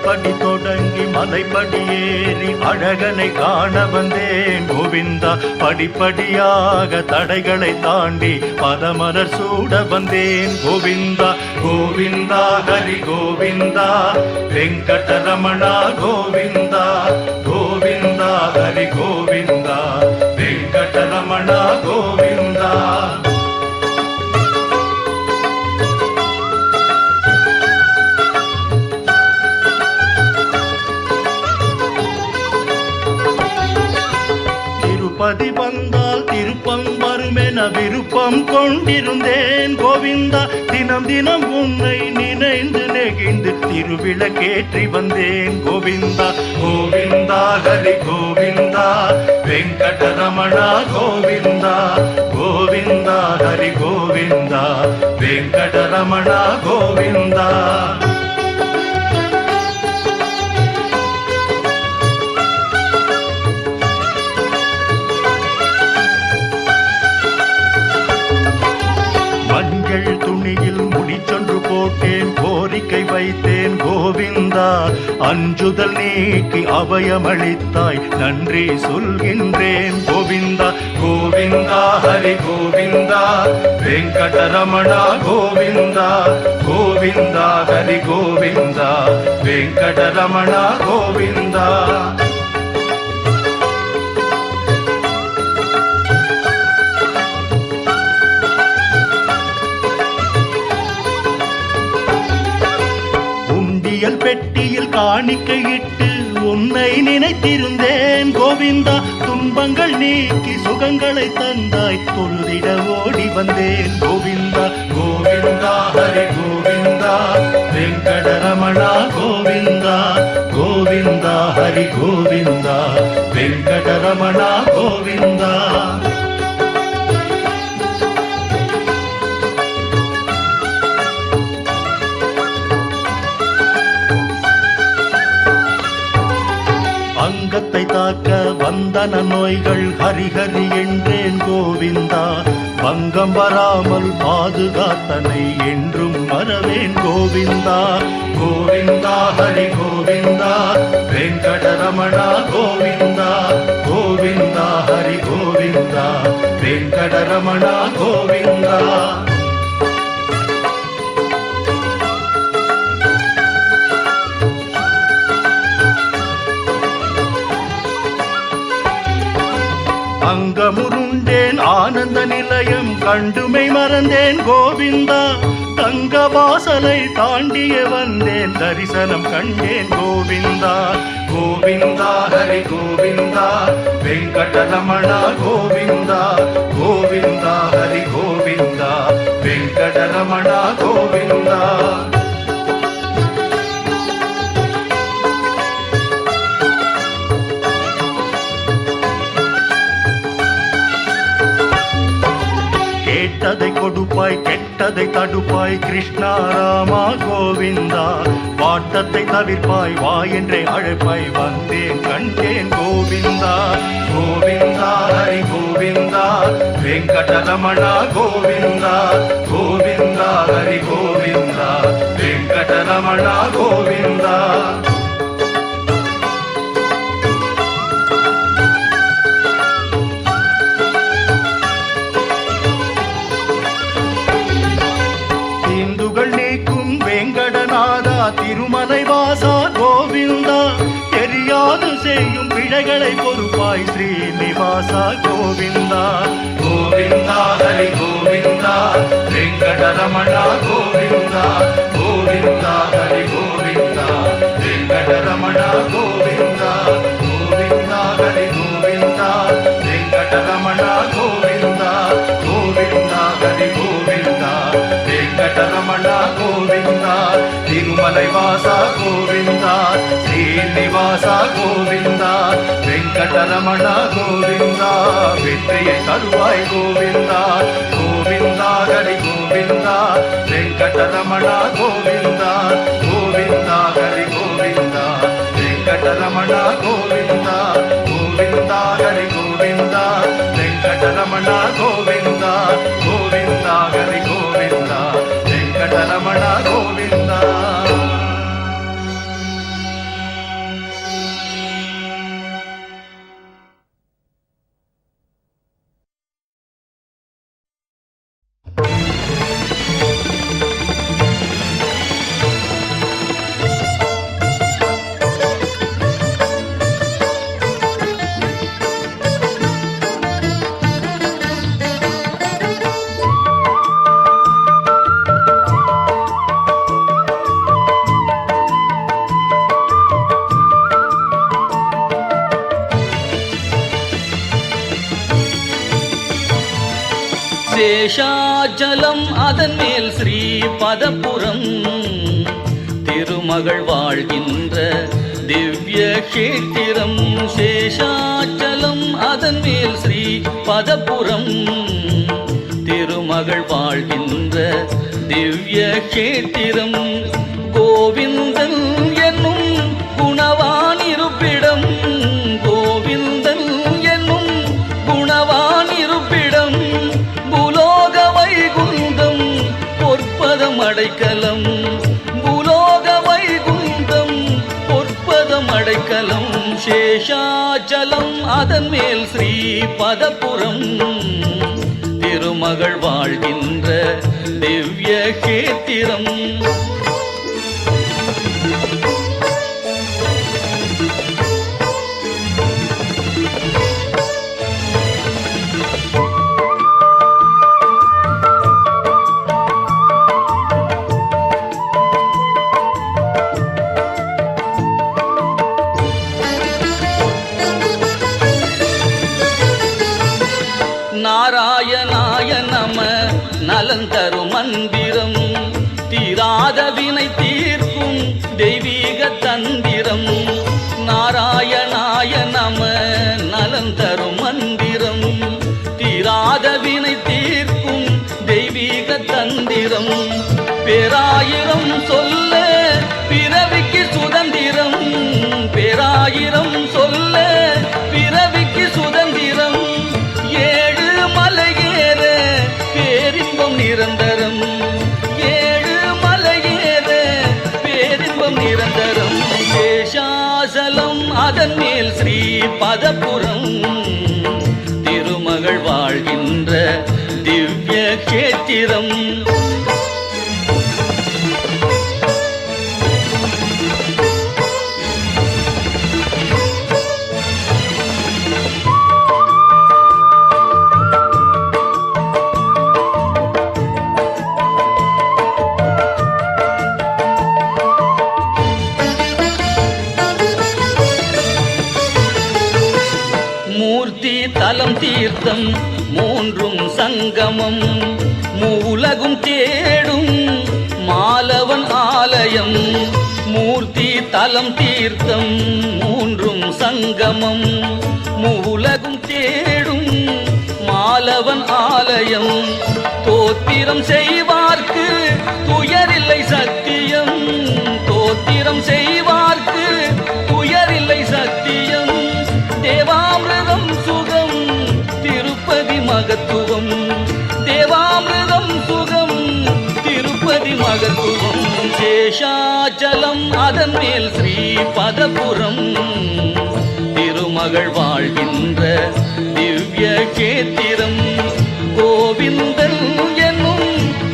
படிப்படி தொடங்கி மலைப்படி ஏறி அழகனை காண வந்தேன் கோவிந்தா. படிப்படியாக தடைகளை தாண்டி பதமலர் சூட வந்தேன் கோவிந்தா. கோவிந்தா ஹரி கோவிந்தா வெங்கடரமணா கோவிந்தா. கோவிந்தா ஹரி கோவிந்தா வெங்கடரமணா கோவிந்தா. திருப்பதி வந்தால் திருப்பம் வருமென விருப்பம் கொண்டிருந்தேன் கோவிந்தா. தினம் தினம் உன்னை நினைந்து நெகிழ்ந்து திருவிளக்கேற்றி வந்தேன் கோவிந்தா. கோவிந்தா ஹரி கோவிந்தா வெங்கடரமணா கோவிந்தா. கோவிந்தா ஹரி கோவிந்தா வெங்கடரமணா கோவிந்தா. துணியில் முடிச்சொன்று போட்டேன் கோரிக்கை வைத்தேன் கோவிந்தா. அஞ்சுதல் நீக்கி அபயமளித்தாய் நன்றி சொல்கின்றேன் கோவிந்தா. கோவிந்தா ஹரி கோவிந்தா வெங்கடரமணா கோவிந்தா. கோவிந்தா ஹரி கோவிந்தா வெங்கடரமணா கோவிந்தா. பெட்டியில் காணிக்கையிட்டு உன்னை நினைத்திருந்தேன் கோவிந்தா. துன்பங்கள் நீக்கி சுகங்களை தந்தாய் தொழுதிட ஓடி வந்தேன் கோவிந்தா. கோவிந்தா ஹரி கோவிந்தா வெங்கடரமணா கோவிந்தா. கோவிந்தா ஹரி கோவிந்தா வெங்கடரமணா கோவிந்தா. அங்கத்தை தாக்க வந்தன நோய்கள் ஹரிஹரி என்றேன் கோவிந்தா. பங்கம் வராமல் பாதுகாத்தனை என்றும் மறவேன் கோவிந்தா. கோவிந்தா ஹரி கோவிந்தா வெங்கடரமணா கோவிந்தா. கோவிந்தா ஹரி கோவிந்தா வெங்கடரமணா கோவிந்தா. அங்கமுருண்டேன் ஆனந்த நிலையம் கண்டுமை மறந்தேன் கோவிந்தா. தங்க வாசலை தாண்டிய வந்தேன் தரிசனம் கண்டேன் கோவிந்தா. கோவிந்தா ஹரி கோவிந்தா வெங்கடரமணா கோவிந்தா. கோவிந்தா ஹரி கோவிந்தா வெங்கடரமணா கோவிந்தா. கேட்டதை கொடுப்பாய் கெட்டதை தடுப்பாய் கிருஷ்ணா ராமா கோவிந்தா. வாட்டத்தை தவிர்ப்பாய் வா என்றே அழைப்பாய் வந்தேன் கண்டேன் கோவிந்தா. கோவிந்தா ஹரி கோவிந்தா வெங்கடரமணா கோவிந்தா. கோவிந்தா ஹரி கோவிந்தா வெங்கடரமணா கோவிந்தா. வெங்கடநாதா திருமலை வாசா கோவிந்தா. தெரியாது செய்யும் பிழைகளை பொறுப்பாய் ஸ்ரீனிவாசா கோவிந்தா. கோவிந்தா ஹரி கோவிந்தா வெங்கடரமணா கோவிந்தா. கோவிந்தா ஹரி கோவிந்தா வெங்கடரமணா கோவிந்தா. கோவிந்தா ஹரி கோவிந்தா வெங்கடரமணா கோவிந்தா. கோவிந்தா ஹரி கோவிந்தா வெங்கடரமணா கோவிந்தா. திருமலை வாசா கோவிந்தா. ஸ்ரீனிவாசா கோவிந்தா வெங்கடரமணா கோவிந்தா. வெற்றியை தருவாய் கோவிந்தா. கோவிந்தா ஹரி கோவிந்தா வெங்கடரமணா கோவிந்தா. கோவிந்தா ஹரி கோவிந்தா வெங்கடரமணா கோவிந்தா. கோவிந்தா ஹரி கோவிந்தா வெங்கடரமணா கோவிந்தா. கோவிந்தா ஹரி கோவிந்தா வெங்கடரமணா கோவிந்தா. சேஷாச்சலம் அதன் மேல் ஸ்ரீ பதபுரம் திருமகள் வாழ்கின்ற திவ்ய கஷேத்திரம். சேஷாச்சலம் அதன் மேல் ஸ்ரீ பதபுரம் திருமகள் வாழ்கின்ற திவ்ய கஷேத்திரம். கோவிந்தன் என்னும் குணவான் இருப்பிடம், கோவிந்தன் என்னும் குணவான் இருப்பிடம். பூலோக வைகுந்தம் பொற்பதம் அடைக்கலம், பூலோக வைகுந்தம் பொற்பதம் அடைக்கலம். சேஷாச்சலம் அதன் மேல் ஸ்ரீ பதபுரம் திருமகள் வாழ்கின்ற திவ்ய கஷேத்திரம். நாராயணாய நம நலந்தரும் மந்திரம், தீராத வினை தீர்க்கும் தெய்வீக தந்திரம். நாராயணாய நம நலந்தரும் மந்திரம், தீராத வினை தீர்க்கும் தெய்வீக தந்திரம். பேராயிரம் சொல்ல பிறவிக்கு சுதந்திரம், பேராயிரம் சொல்ல பிறவிக்கு சுதந்திரம். ஏழு மலையேற பேரின்பம் நிரந்தரம், ஏழு மலையேற பேரின்பம் நிரந்தரம். சேஷாசலம் அதன் மேல் ஸ்ரீ பதபுரம் திருமகள் வாழ்கின்ற திவ்ய கஷேத்திரம். மூர்த்தி தலம் தீர்த்தம் மூன்றும் சங்கமம், மூலகும் தேடும் மாலவன் ஆலயம். மூர்த்தி தலம் தீர்த்தம் மூன்றும் சங்கமம், மூலகும் தேடும் மாலவன் ஆலயம். தோத்திரம் செய்வார்க்கு துயரில்லை சத்தியம், தோத்திரம் செய்வார்க்கு துயரில்லை சத்தியம். தேவாமிர்தம் சுகம் திருப்பதி மகத்துவம், தேவாமிர்தம் சுகம் திருப்பதி மகத்துவம். சேஷாச்சலம் அதன் மேல் ஸ்ரீ பதபுரம் திருமகள் வாழ்கின்ற திவ்ய கஷேத்திரம். கோவிந்தன் என்னும்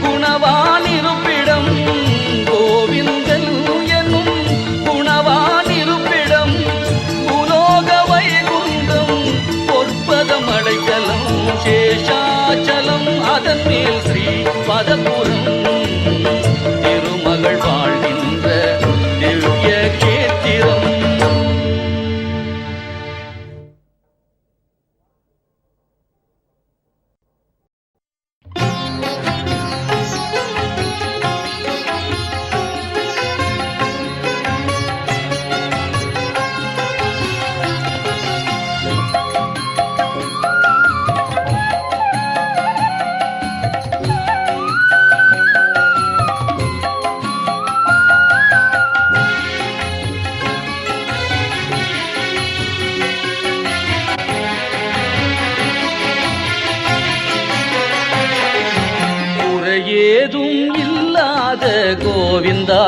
குணவான் இருப்பிடம், கோவிந்தன் என்னும் குணவான் இருப்பிடம். பூலோக வைகுந்தம் பொற்பதம் அடைக்கலம். சேஷாச்சலம் அதன் மேல் ஸ்ரீ பதபுரம் திருமகள் வாழ்கின்ற திவ்ய கஷேத்திரம். ஏதும் இல்லாத கோவிந்தா,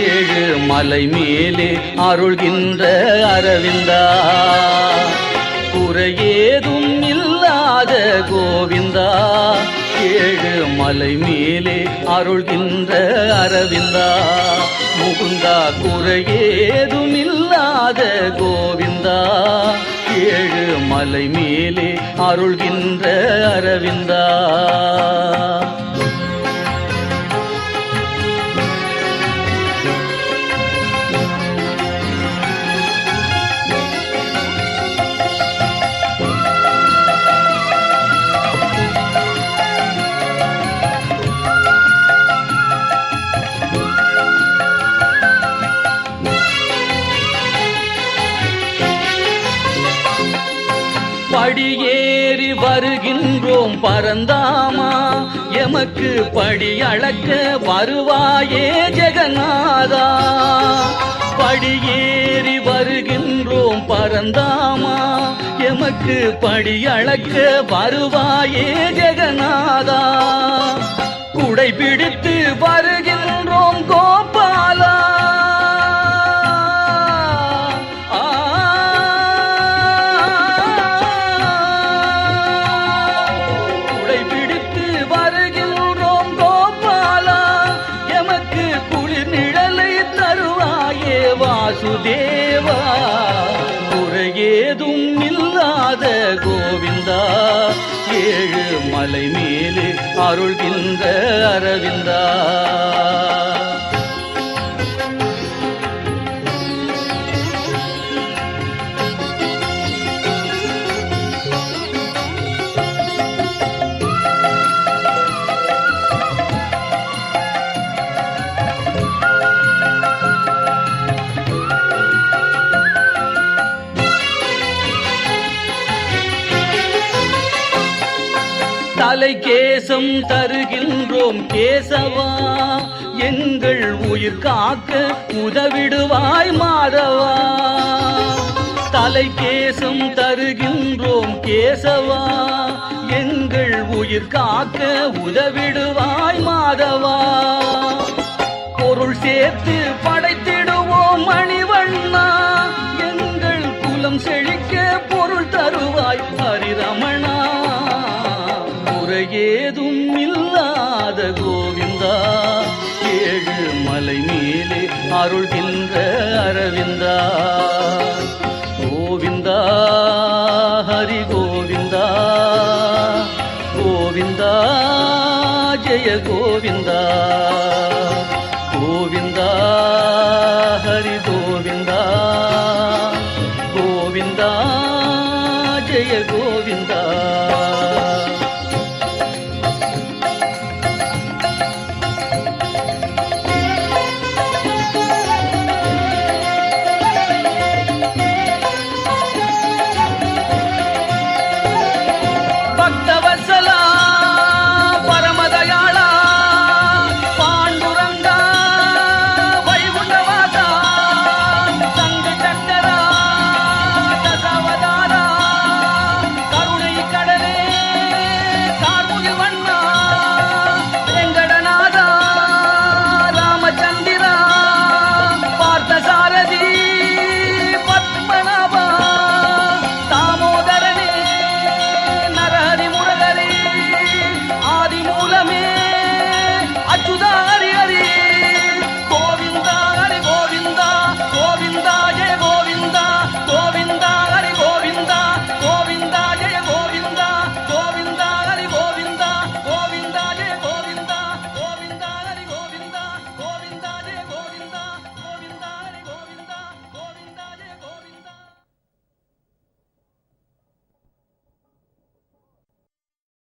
ஏழு மலை மேலே அருள்கின்ற அரவிந்தா. குறையேதும் இல்லாத கோவிந்தா, ஏழு மலை மேலே அருள்கின்ற அரவிந்தா. முகுந்தா குறையேதும் இல்லாத கோவிந்தா, ஏழு மலை மேலே அருள்கின்ற அரவிந்தா. படியேறி வருகின்றோம் பரந்தாமா, எமக்கு படி அளக்க வருவாயே ஜெகநாதா. படியேறி வருகின்றோம் பரந்தாமா, எமக்கு படி அளக்க வருவாயே ஜெகநாதா. குடை பிடித்து வருகின்றோம் கோபாலா, குடை பிடித்து வருகின்றோம் கோபாலா, எமக்கு குளிர் நிழலை தருவாயே வாசுதேவா. குறையேதும் இல்லாத கோவிந்தா, ஏழு மலை மேலே அருள்கின்ற அரவிந்தா. தலை கேசம் தருகின்றோம் கேசவா, எங்கள் உயிர் காக்க உதவிடுவாய் மாதவா. தலை கேசம் தருகின்றோம் கேசவா, எங்கள் உயிர் காக்க உதவிடுவாய் மாதவா. பொருள் சேர்த்து படைத்திடுவோம் மணிவண்ணா, எங்கள் குலம் செழிக்க பொருள் தருவாய் ஹரிரமணா. ஏதும் இல்லாத கோவிந்தா, ஏழு மலை மேலே அருள்கின்ற அரவிந்தா. கோவிந்தா ஹரி கோவிந்தா, கோவிந்தா ஜெய கோவிந்தா. கோவிந்தா ஹரி கோவிந்தா, கோவிந்தா ஜெய கோவிந்தா.